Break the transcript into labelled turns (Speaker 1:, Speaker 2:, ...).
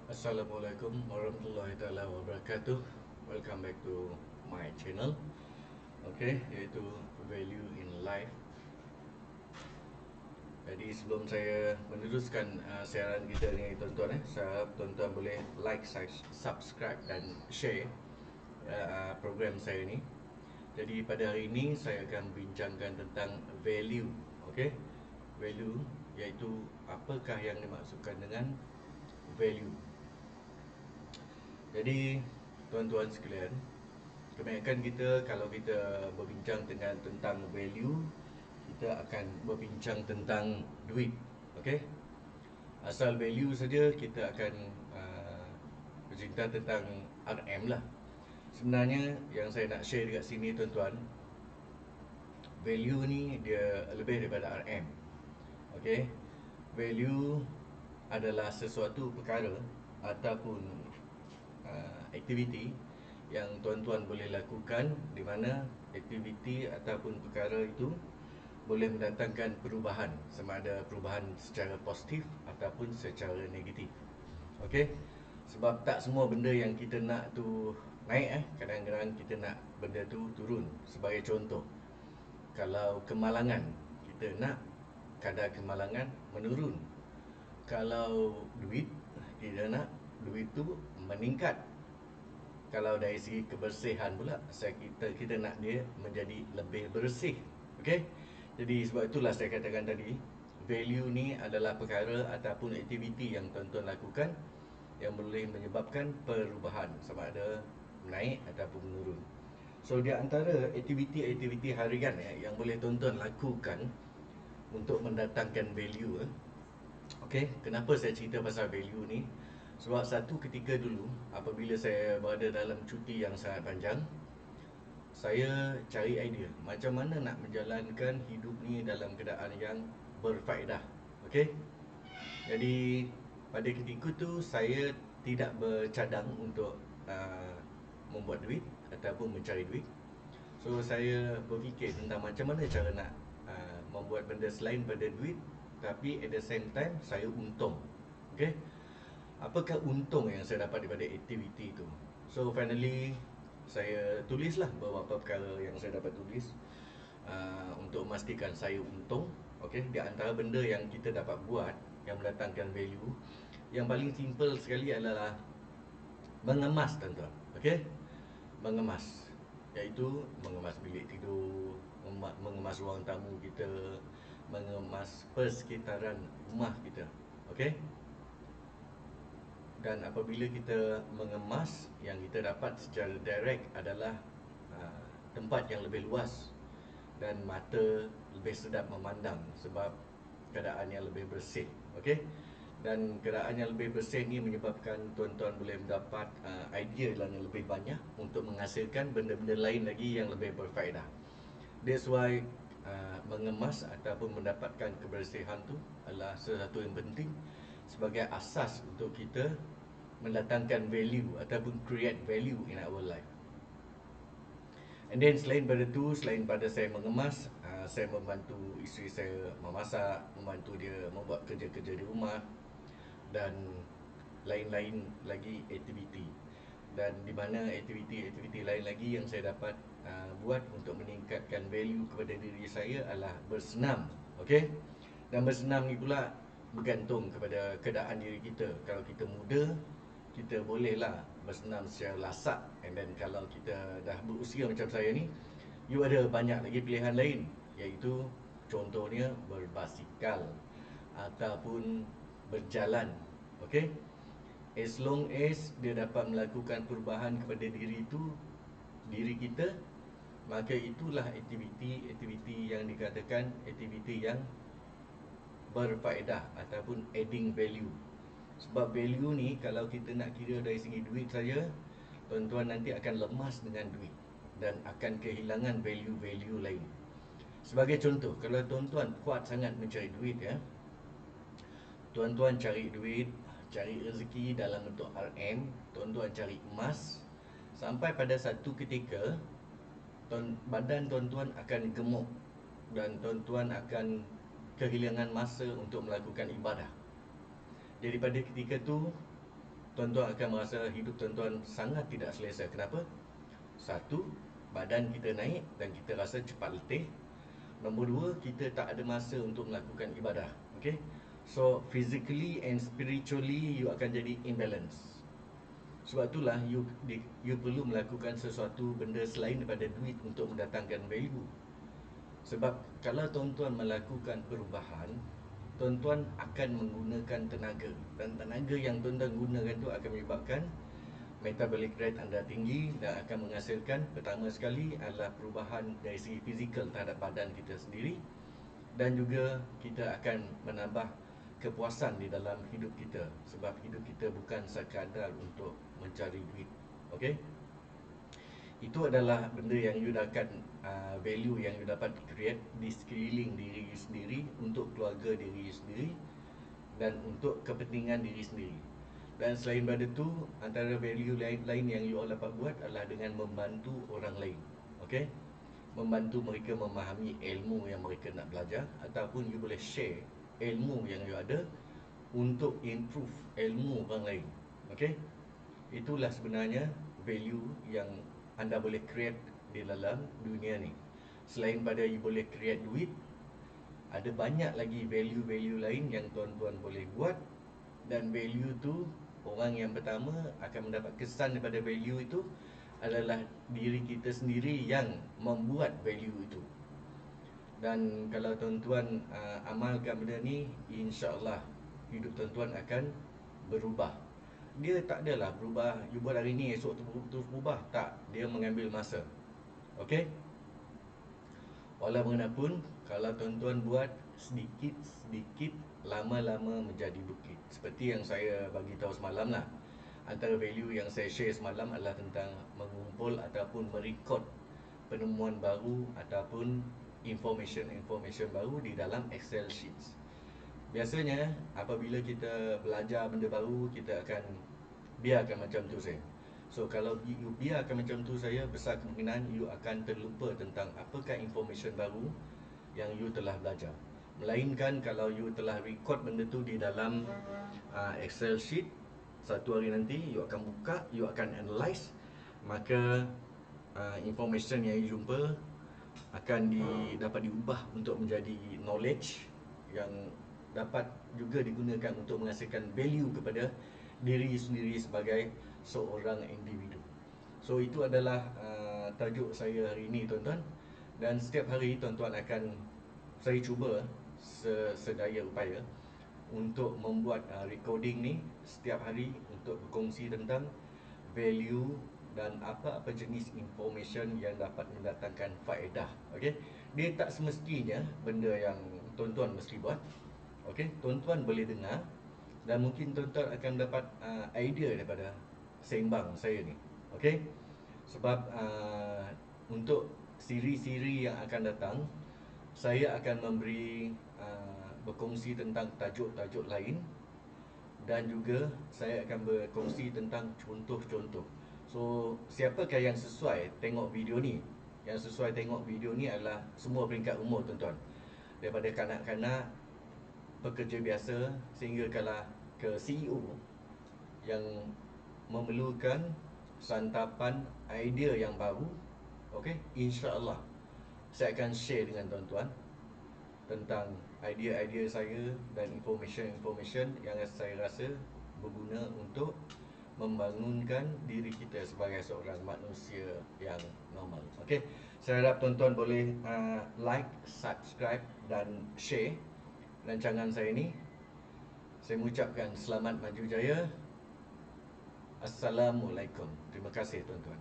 Speaker 1: Assalamualaikum warahmatullahi taala wabarakatuh. Welcome back to my channel. Okay, iaitu Value in Life. Jadi sebelum saya meneruskan siaran kita ni tuan-tuan, saya harap tuan-tuan boleh like, subscribe dan share program saya ni. Jadi pada hari ini saya akan bincangkan tentang value. Okay, value iaitu apakah yang dimaksudkan dengan value. Jadi tuan-tuan sekalian, kebanyakan kita kalau kita berbincang tentang value, kita akan berbincang tentang duit. Okey. Asal value saja kita akan bercerita tentang RM lah. Sebenarnya yang saya nak share dekat sini tuan-tuan, value ni dia lebih daripada RM. Okey. Value adalah sesuatu perkara ataupun aktiviti yang tuan-tuan boleh lakukan, di mana aktiviti ataupun perkara itu boleh mendatangkan perubahan, sama ada perubahan secara positif ataupun secara negatif. Okey. Sebab tak semua benda yang kita nak tu naik. Kadang-kadang kita nak benda tu turun. Sebagai contoh, kalau kemalangan, kita nak kadar kemalangan menurun. Kalau duit, kita nak duit tu meningkat. Kalau dari segi kebersihan pula, kita nak dia menjadi lebih bersih. Okey. Jadi sebab itulah saya katakan tadi, value ni adalah perkara ataupun aktiviti yang tuan-tuan lakukan yang boleh menyebabkan perubahan, sama ada naik ataupun menurun. So di antara aktiviti-aktiviti harian yang boleh tuan-tuan lakukan untuk mendatangkan value. Okey, kenapa saya cerita pasal value ni? Sebab satu ketika dulu, apabila saya berada dalam cuti yang sangat panjang, saya cari idea macam mana nak menjalankan hidup ni dalam keadaan yang berfaedah. Okey. Jadi pada ketika tu saya tidak bercadang untuk membuat duit ataupun mencari duit. So saya berfikir tentang macam mana cara nak membuat benda selain pada duit, tapi at the same time saya untung. Okey. Apakah untung yang saya dapat daripada aktiviti itu? So finally saya tulislah beberapa perkara yang saya dapat tulis untuk memastikan saya untung. Okey, di antara benda yang kita dapat buat yang mendatangkan value, yang paling simple sekali adalah mengemas, tuan-tuan. Okey, mengemas, iaitu mengemas bilik tidur, mengemas ruang tamu kita, mengemas persekitaran rumah kita. Okey. Dan apabila kita mengemas, yang kita dapat secara direct adalah tempat yang lebih luas dan mata lebih sedap memandang sebab keadaan yang lebih bersih. Okey. Dan keadaan yang lebih bersih ni menyebabkan tuan-tuan boleh mendapat idea yang lebih banyak untuk menghasilkan benda-benda lain lagi yang lebih berfaedah. That's why mengemas ataupun mendapatkan kebersihan tu adalah sesuatu yang penting sebagai asas untuk kita mendatangkan value ataupun create value in our life. And then selain pada tu, selain pada saya mengemas, saya membantu isteri saya memasak, membantu dia membuat kerja-kerja di rumah dan lain-lain lagi aktiviti. Dan di mana aktiviti-aktiviti lain lagi yang saya dapat buat untuk meningkatkan value kepada diri saya adalah bersenam. Okey. Dan bersenam ni pula bergantung kepada keadaan diri kita. Kalau kita muda, kita bolehlah bersenam secara lasak. And then kalau kita dah berusia macam saya ni, you ada banyak lagi pilihan lain, iaitu contohnya berbasikal ataupun berjalan. Okey. As long as dia dapat melakukan perubahan kepada diri kita, maka itulah aktiviti-aktiviti yang dikatakan aktiviti yang berfaedah ataupun adding value. Sebab value ni kalau kita nak kira dari segi duit saja, tuan-tuan nanti akan lemas dengan duit dan akan kehilangan value-value lain. Sebagai contoh, kalau tuan-tuan kuat sangat mencari duit, tuan-tuan cari duit, cari rezeki dalam bentuk RM, tuan-tuan cari emas, sampai pada satu ketika badan tuan-tuan akan gemuk dan tuan-tuan akan kehilangan masa untuk melakukan ibadah. Jadi pada ketika tu tuan-tuan akan merasa hidup tuan-tuan sangat tidak selesa. Kenapa? Satu, badan kita naik dan kita rasa cepat letih. Nombor dua, kita tak ada masa untuk melakukan ibadah. Okay? So, physically and spiritually, you akan jadi imbalance. Sebab itulah you perlu melakukan sesuatu benda selain daripada duit untuk mendatangkan value. Sebab kalau tuan-tuan melakukan perubahan, tuan-tuan akan menggunakan tenaga. Dan tenaga yang tuan-tuan gunakan itu akan menyebabkan metabolic rate anda tinggi dan akan menghasilkan, pertama sekali adalah perubahan dari segi fizikal terhadap badan kita sendiri, dan juga kita akan menambah kepuasan di dalam hidup kita. Sebab hidup kita bukan sekadar untuk mencari duit. Okay? Itu adalah benda yang you akan value yang you dapat create di sekeliling diri you sendiri, untuk keluarga diri you sendiri, dan untuk kepentingan diri sendiri. Dan selain daripada itu, antara value lain yang you all dapat buat adalah dengan membantu orang lain. Okay? Membantu mereka memahami ilmu yang mereka nak belajar, ataupun you boleh share ilmu yang you ada untuk improve ilmu orang lain. Okay? Itulah sebenarnya value yang anda boleh create di dalam dunia ni. Selain pada you boleh create duit, ada banyak lagi value-value lain yang tuan-tuan boleh buat. Dan value tu, orang yang pertama akan mendapat kesan daripada value itu adalah diri kita sendiri yang membuat value itu. Dan kalau tuan-tuan amalkan benda ni, insya-Allah hidup tuan-tuan akan berubah. Dia tak adalah berubah, you buat hari ni esok terus berubah. Tak, dia mengambil masa. Okey? Walau bagaimanapun, kalau tuan-tuan buat sedikit-sedikit, lama-lama menjadi bukit. Seperti yang saya bagi tahu semalam lah. Antara value yang saya share semalam adalah tentang mengumpul ataupun merekod penemuan baru ataupun information baru di dalam Excel sheets. Biasanya apabila kita belajar benda baru, kita akan biarkan macam tu saja. So kalau you biarkan macam tu saya, besar kemungkinan you akan terlupa tentang apakah information baru yang you telah belajar. Melainkan kalau you telah record benda tu di dalam Excel sheet, satu hari nanti you akan buka, you akan analyse, maka information yang you jumpa akan dapat diubah untuk menjadi knowledge yang dapat juga digunakan untuk menghasilkan value kepada diri sendiri sebagai seorang individu. So itu adalah tajuk saya hari ini, tuan-tuan. Dan setiap hari tuan-tuan akan, saya cuba sedaya upaya untuk membuat recording ni setiap hari untuk berkongsi tentang value dan apa-apa jenis information yang dapat mendatangkan faedah. Okey, dia tak semestinya benda yang tuan-tuan mesti buat. Okey, tuan-tuan boleh dengar dan mungkin tuan-tuan akan dapat idea daripada sembang saya ni. Okey, sebab untuk siri-siri yang akan datang, saya akan memberi berkongsi tentang tajuk-tajuk lain, dan juga saya akan berkongsi tentang contoh-contoh. So, siapakah yang sesuai tengok video ni? Yang sesuai tengok video ni adalah semua peringkat umur, tuan-tuan. Daripada kanak-kanak, pekerja biasa, sehingga kalau ke CEO yang memerlukan santapan idea yang baru. Okey, insya-Allah saya akan share dengan tuan-tuan tentang idea-idea saya dan information yang saya rasa berguna untuk membangunkan diri kita sebagai seorang manusia yang normal. Okey, saya harap tuan-tuan boleh like, subscribe dan share rancangan saya ni. Saya mengucapkan selamat maju jaya. Assalamualaikum. Terima kasih, tuan-tuan.